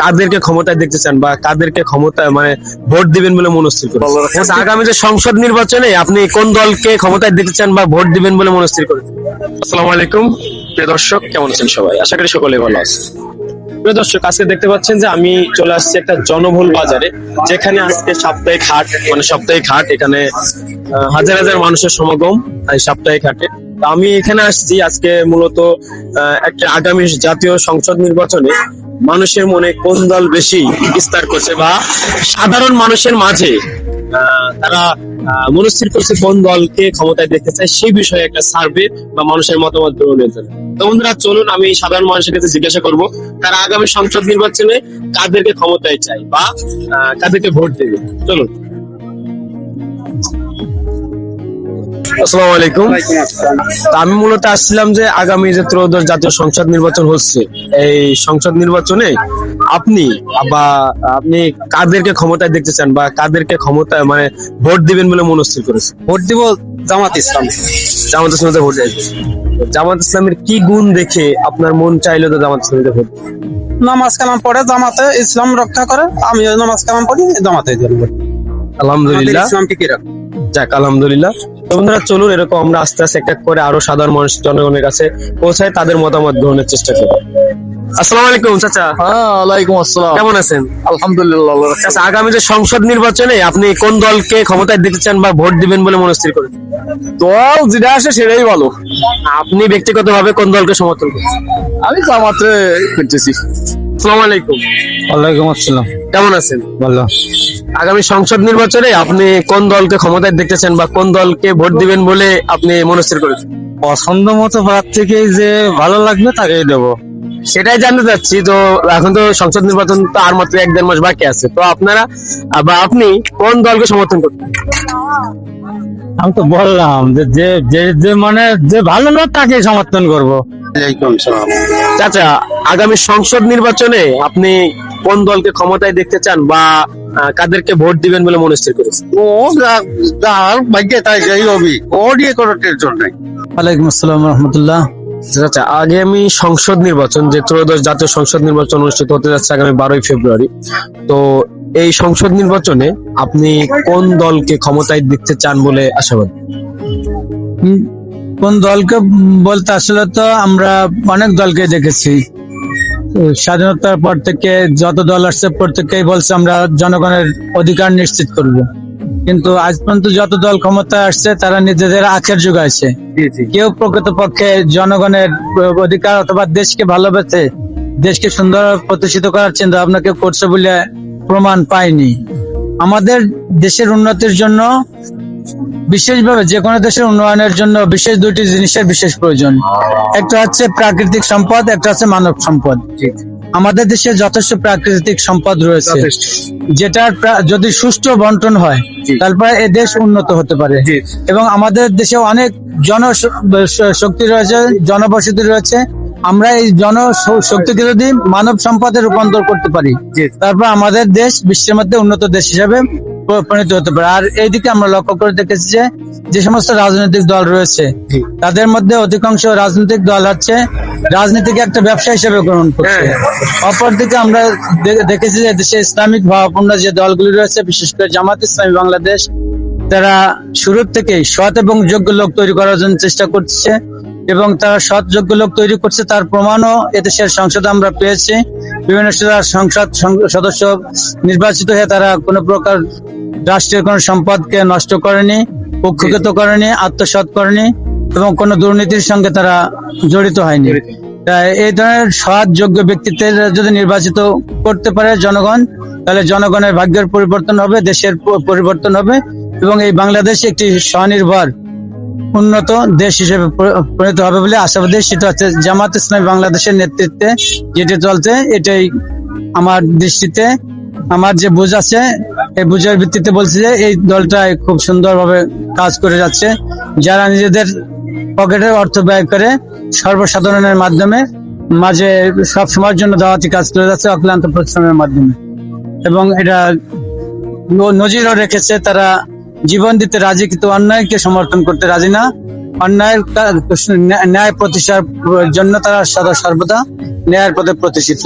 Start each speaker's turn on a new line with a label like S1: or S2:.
S1: কাদেরকে ক্ষমতায় দেখতে চান বা কাদেরকে ক্ষমতায় মানে ভোট দিবেন বলে মনস্থির করেছেন? আগামী যে সংসদ নির্বাচনে আপনি কোন দলকে ক্ষমতায় দেখতে চান বা ভোট দিবেন বলে মনস্থির করেছেন? আসসালামু আলাইকুম প্রিয় দর্শক, কেমন আছেন সবাই? আশা করি সকলেই ভালো আছে। প্রিয় দর্শক, আজকে দেখতে পাচ্ছেন যে আমি চলে আসছি একটা জনবহুল বাজারে, যেখানে আজকে সাপ্তাহিক হাট। এখানে হাজার হাজার মানুষের সমাগম এই সাপ্তাহিক হাটে। তো আমি এখানে আসছি আজকে মূলত একটা আগামী জাতীয় সংসদ নির্বাচনে মানুষের মনে কোন দল বেশি বিস্তার করছে বা সাধারণ মানুষের মাঝে তারা মনস্থির করছে কোন দলকে ক্ষমতায় দেখতে চায়, সেই বিষয়ে একটা সার্ভে বা মানুষের মতামত গ্রহণের জন্য। তো বন্ধুরা, চলুন আমি সাধারণ মানুষের কাছে জিজ্ঞাসা করব তারা আগামী সংসদ নির্বাচনে কাদেরকে ক্ষমতায় চায় বা কাদেরকে ভোট দেবে। চলুন। আসসালামু আলাইকুম। আমি মূলত আসছিলাম যে আগামী যে ত্রয়োদশ জাতীয় সংসদ নির্বাচন হচ্ছে, এই সংসদ নির্বাচনে আপনি কাদেরকে ক্ষমতায় দেখতে চান বা কাদেরকে ক্ষমতায় মানে ভোট দিবেন বলে মনস্থির করেছেন?
S2: ভোট দিব জামাত ইসলাম।
S1: জামাত ইসলামে ভোট দেবেন? জামাত ইসলামের কি গুণ দেখে আপনার মন চাইলো তো জামাত ইসলামে ভোট?
S2: নামাজ কালাম পড়ে জামাতে ইসলাম রক্ষা করে, আমিও নামাজ কালাম পড়ি জামাতে।
S1: আলহামদুলিল্লাহ,
S2: ইসলাম টিকে রাখ।
S1: যাক আলহামদুলিল্লাহ। তো বন্ধুরা, চলুন এরকম আমরা আস্তে আস্তে একটা করে আরো সাধারণ মানুষ জনগণের কাছে পৌঁছায় তাদের মতামত গ্রহণের চেষ্টা করি। আসসালামু আলাইকুম চাচা।
S3: ওয়ালাইকুম আসসালাম।
S1: কেমন আছেন?
S3: আলহামদুলিল্লাহ।
S1: আচ্ছা, আগামী যে সংসদ নির্বাচনে আপনি কোন দলকে ক্ষমতায় দেখতে চান বা ভোট দিবেন বলে মনস্থির করেছেন?
S3: দল যেটা আসে সেটাই ভালো।
S1: আপনি ব্যক্তিগতভাবে কোন দলকে সমর্থন করছেন?
S3: আমি জামাতে করতেছি।
S1: আসসালামু আলাইকুম।
S2: ওয়ালাইকুম আসসালাম।
S1: কেমন আছেন?
S2: ভালো।
S1: আগামী সংসদ নির্বাচনে আপনি কোন দলকে ক্ষমতায় দেখতে চান বা কোন দলকে ভোট দিবেন বলে আপনি মনস্থির করেছেন?
S2: পছন্দ মতো প্রার্থীকে যে ভালো লাগবে তাকেই দেবো।
S1: সেটাই জানতে চাচ্ছি। তো এখন তো সংসদ নির্বাচন তো আর মাত্র 1-1.5 মাস বাকি আছে, তো আপনারা বা আপনি কোন দলকে সমর্থন করছেন?
S2: আমি তো বললাম যে যে যে যে মানে যে ভালো না তাকে সমর্থন করবো।
S1: চাচা, আগামী সংসদ নির্বাচনে আপনি কোন দলকে ক্ষমতায় দেখতে চান বা কাদেরকে ভোট দিবেন বলে মনস্থির করেছেন?
S3: ও যার ভাগ্যে তাই যাই হবি, ও নিয়ে কোনো টেনশন নাই।
S2: ওয়ালাইকুম আসসালাম রহমতুল্লাহ।
S1: আচ্ছা, আগামী সংসদ নির্বাচন যে ত্রয়োদশ জাতীয় সংসদ নির্বাচন অনুষ্ঠিত হতে যাচ্ছে আগামী 12ই ফেব্রুয়ারি, তো এই সংসদ নির্বাচনে আপনি কোন দলকে ক্ষমতায় দেখতে চান বলে আশাবাদী?
S2: কোন দলকে বলতে আসলে তো আমরা অনেক দলকে দেখেছি। স্বাধীনতার পর থেকে যত দল আসছে প্রত্যেকেই বলছে আমরা জনগণের অধিকার নিশ্চিত করব, কিন্তু আজ পর্যন্ত যত দল ক্ষমতায় আসছে তারা নিজেদের আখের যোগাইছে। কেউ প্রকৃতপক্ষে জনগণের অধিকার অথবা দেশকে ভালোবেসে দেশকে সুন্দর প্রতিষ্ঠিত করার চিন্তা ভাবনা কেউ করছে বলে প্রমাণ পাইনি। আমাদের দেশের উন্নতির জন্য বিশেষভাবে যে কোনো দেশের উন্নয়নের জন্য বিশেষ দুটি জিনিসের বিশেষ প্রয়োজন। একটা হচ্ছে প্রাকৃতিক সম্পদ, একটা হচ্ছে মানব সম্পদ। আমাদের দেশে যথেষ্ট প্রাকৃতিক সম্পদ রয়েছে, যেটার যদি সুষ্ঠু বন্টন হয় তারপরে এ দেশ উন্নত হতে পারে। এবং আমাদের দেশে অনেক জনশক্তি রয়েছে, জনবসতি রয়েছে। আমরা এই জনশক্তিকে যদি মানব সম্পদে রূপান্তর করতে পারি, তারপর আমাদের দেশ বিশ্বের মধ্যে উন্নত দেশ হিসেবে পরিণত হতে পারে। আর এইদিকে আমরা লক্ষ্য করে দেখেছি যে সমস্ত রাজনৈতিক দল রয়েছে তাদের মধ্যে অধিকাংশ রাজনৈতিক দল হচ্ছে রাজনীতিকে একটা ব্যবসা হিসেবে গ্রহণ করছে। অপরদিকে আমরা দেখেছি যে দেশে ইসলামিক ভাবাপন্ন যে দলগুলি রয়েছে, বিশেষ করে জামাত ইসলামী বাংলাদেশ, তারা শুরুর থেকেই সৎ এবং যোগ্য লোক তৈরি করার জন্য চেষ্টা করছে এবং তারা সৎ যোগ্য লোক তৈরি করছে তার প্রমাণও এদেশের সংসদে আমরা পেয়েছি। বিভিন্ন সংসদ সদস্য নির্বাচিত হয়ে তারা কোনো প্রকার রাষ্ট্রের কোন সম্পদকে নষ্ট করেনি, পক্ষপাত করেনি, আত্মসাৎ করেনি এবং কোন দুর্নীতির সঙ্গে তারা জড়িত হয়নি। তাই এই ধরনের সৎ যোগ্য ব্যক্তিত্বের যদি নির্বাচিত করতে পারে জনগণ, তাহলে জনগণের ভাগ্যের পরিবর্তন হবে, দেশের পরিবর্তন হবে এবং এই বাংলাদেশ একটি স্বনির্ভর উন্নত দেশ হিসেবে পরিণত হবে বলে আশাবাদী। সেটা হচ্ছে জামাত ইসলামী বাংলাদেশের নেতৃত্বে যেটা চলছে, এটাই আমার দৃষ্টিতে আমার যে বুঝ আছে এই বুঝের ভিত্তিতে বলছি যে এই দলটাই খুব সুন্দরভাবে কাজ করে যাচ্ছে, যারা নিজেদের পকেটের অর্থ ব্যয় করে সর্বসাধারণের মাধ্যমে মাঝে সব সময়ের জন্য দাওয়াতি কাজ করে যাচ্ছে অক্লান্ত পরিশ্রমের মাধ্যমে। এবং এটা নজিরও রেখেছে, তারা জীবন দিতে রাজি কিন্তু অন্যায়কে সমর্থন করতে রাজি না। অন্যায়ের ন্যায় প্রতিষ্ঠার জন্য তারা সদা সর্বদা ন্যায়ের পথে প্রতিষ্ঠিত।